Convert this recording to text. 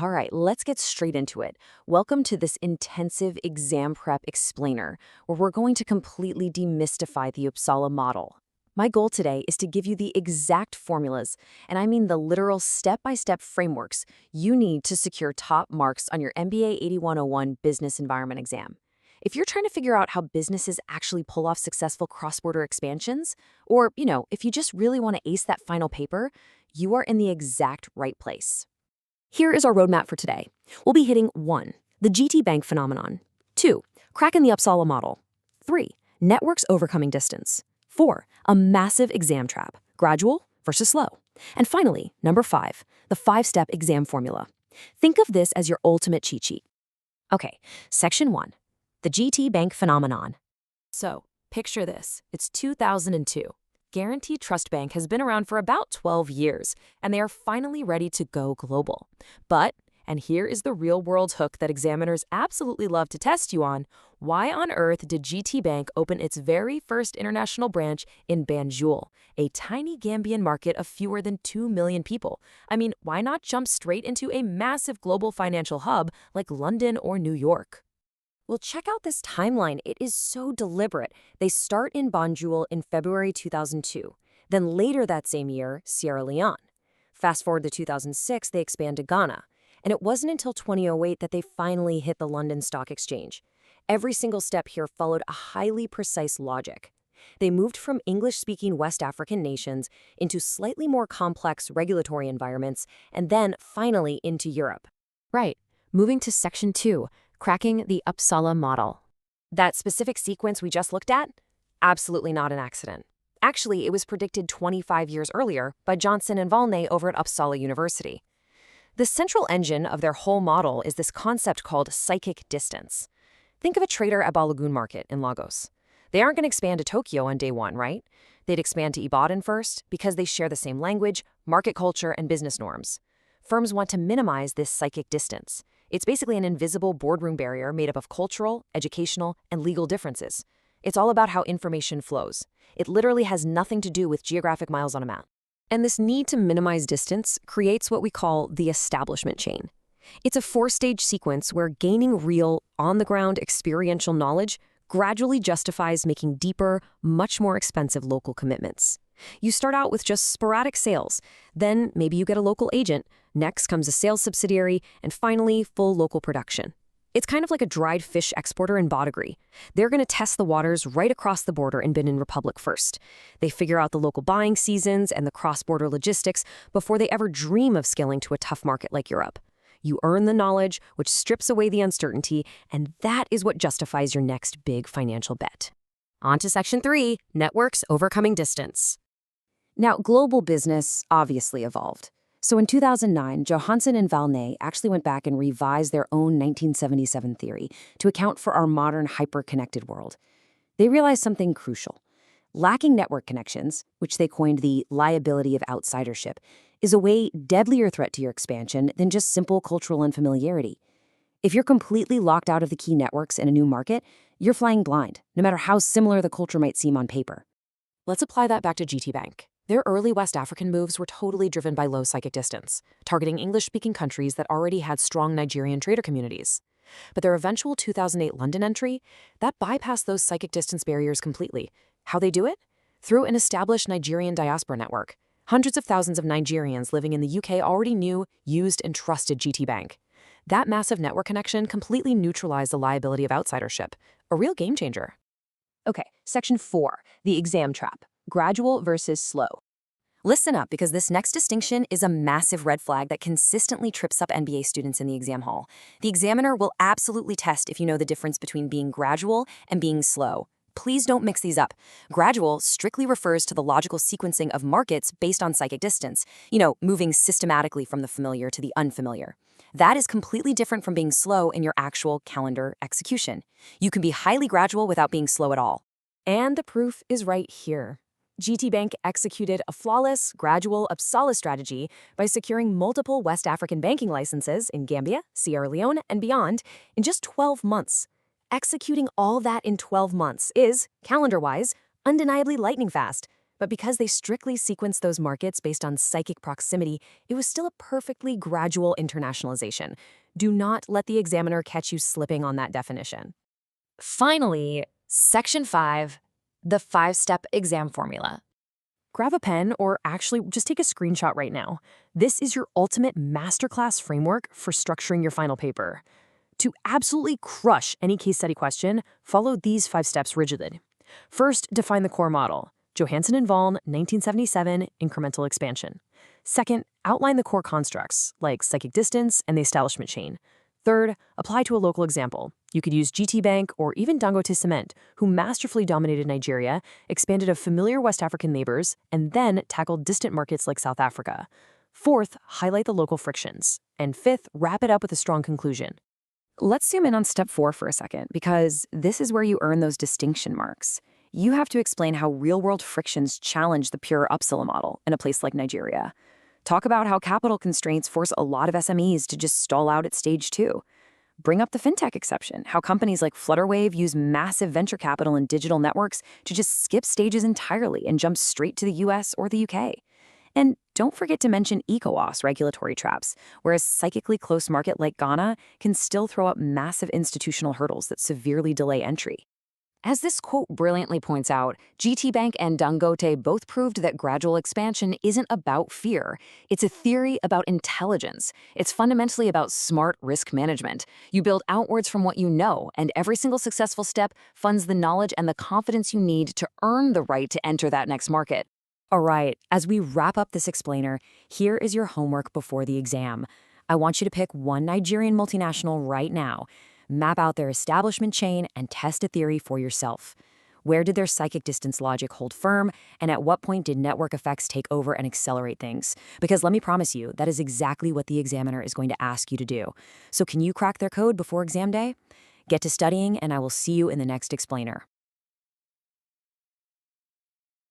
All right, let's get straight into it. Welcome to this intensive exam prep explainer, where we're going to completely demystify the Uppsala model. My goal today is to give you the exact formulas, and I mean the literal step-by-step frameworks you need to secure top marks on your MBA 8101 Business Environment exam. If you're trying to figure out how businesses actually pull off successful cross-border expansions, or, if you just really want to ace that final paper, you are in the exact right place. Here is our roadmap for today. We'll be hitting 1. The GTBank phenomenon. 2. Cracking the Uppsala model. 3. Networks overcoming distance. 4. A massive exam trap. Gradual versus slow. And finally, number 5. The 5-step exam formula. Think of this as your ultimate cheat sheet. Okay, section 1. The GTBank phenomenon. So, picture this. It's 2002. Guaranteed Trust Bank has been around for about 12 years, and they are finally ready to go global. But, and here is the real-world hook that examiners absolutely love to test you on, why on earth did GTBank open its very first international branch in Banjul, a tiny Gambian market of fewer than 2 million people? I mean, why not jump straight into a massive global financial hub like London or New York? Well, check out this timeline. It is so deliberate. They start in Banjul in February 2002. Then later that same year, Sierra Leone. Fast forward to 2006, they expand to Ghana. And it wasn't until 2008 that they finally hit the London Stock Exchange. Every single step here followed a highly precise logic. They moved from English-speaking West African nations into slightly more complex regulatory environments, and then finally into Europe. Right. Moving to Section 2. Cracking the Uppsala model. That specific sequence we just looked at? Absolutely not an accident. Actually, it was predicted 25 years earlier by Johanson and Vahlne over at Uppsala University. The central engine of their whole model is this concept called psychic distance. Think of a trader at Balogun Market in Lagos. They aren't going to expand to Tokyo on day one, right? They'd expand to Ibadan first because they share the same language, market culture, and business norms. Firms want to minimize this psychic distance. It's basically an invisible boardroom barrier made up of cultural, educational, and legal differences. It's all about how information flows. It literally has nothing to do with geographic miles on a map. And this need to minimize distance creates what we call the establishment chain. It's a 4-stage sequence where gaining real, on-the-ground experiential knowledge gradually justifies making deeper, much more expensive local commitments. You start out with just sporadic sales, then maybe you get a local agent, next comes a sales subsidiary, and finally, full local production. It's kind of like a dried fish exporter in Badagry. They're going to test the waters right across the border in Benin Republic first. They figure out the local buying seasons and the cross-border logistics before they ever dream of scaling to a tough market like Europe. You earn the knowledge, which strips away the uncertainty, and that is what justifies your next big financial bet. On to Section 3, Networks Overcoming Distance. Now, global business obviously evolved. So in 2009, Johanson and Vahlne actually went back and revised their own 1977 theory to account for our modern hyper-connected world. They realized something crucial. Lacking network connections, which they coined the liability of outsidership, is a way deadlier threat to your expansion than just simple cultural unfamiliarity. If you're completely locked out of the key networks in a new market, you're flying blind, no matter how similar the culture might seem on paper. Let's apply that back to GTBank. Their early West African moves were totally driven by low psychic distance, targeting English-speaking countries that already had strong Nigerian trader communities. But their eventual 2008 London entry, that bypassed those psychic distance barriers completely. How they do it? Through an established Nigerian diaspora network. Hundreds of thousands of Nigerians living in the UK already knew, used, and trusted GTBank. That massive network connection completely neutralized the liability of outsidership, a real game changer. Okay, Section 4, the exam trap. Gradual versus slow. Listen up, because this next distinction is a massive red flag that consistently trips up MBA students in the exam hall. The examiner will absolutely test if you know the difference between being gradual and being slow. Please don't mix these up. Gradual strictly refers to the logical sequencing of markets based on psychic distance, moving systematically from the familiar to the unfamiliar. That is completely different from being slow in your actual calendar execution. You can be highly gradual without being slow at all. And the proof is right here. GTBank executed a flawless, gradual Uppsala strategy by securing multiple West African banking licenses in Gambia, Sierra Leone, and beyond in just 12 months. Executing all that in 12 months is, calendar-wise, undeniably lightning fast. But because they strictly sequenced those markets based on psychic proximity, it was still a perfectly gradual internationalization. Do not let the examiner catch you slipping on that definition. Finally, Section 5, the 5-step exam formula. Grab a pen or actually just take a screenshot right now. This is your ultimate masterclass framework for structuring your final paper. To absolutely crush any case study question, follow these 5 steps rigidly. First, define the core model. Johanson and Vahlne, 1977, incremental expansion. Second, outline the core constructs, like psychic distance and the establishment chain. Third, apply to a local example. You could use GTBank or even Dangote Cement, who masterfully dominated Nigeria, expanded of familiar West African neighbors, and then tackled distant markets like South Africa. Fourth, highlight the local frictions. And fifth, wrap it up with a strong conclusion. Let's zoom in on step 4 for a second, because this is where you earn those distinction marks. You have to explain how real-world frictions challenge the pure Uppsala model in a place like Nigeria. Talk about how capital constraints force a lot of SMEs to just stall out at stage 2. Bring up the fintech exception, how companies like Flutterwave use massive venture capital and digital networks to just skip stages entirely and jump straight to the US or the UK. And don't forget to mention ECOWAS regulatory traps, where a psychically close market like Ghana can still throw up massive institutional hurdles that severely delay entry. As this quote brilliantly points out, GTBank and Dangote both proved that gradual expansion isn't about fear. It's a theory about intelligence. It's fundamentally about smart risk management. You build outwards from what you know, and every single successful step funds the knowledge and the confidence you need to earn the right to enter that next market. All right, as we wrap up this explainer, here is your homework before the exam. I want you to pick one Nigerian multinational right now. Map out their establishment chain and test a theory for yourself. Where did their psychic distance logic hold firm, and at what point did network effects take over and accelerate things? Because let me promise you, that is exactly what the examiner is going to ask you to do. So can you crack their code before exam day? Get to studying, and I will see you in the next explainer.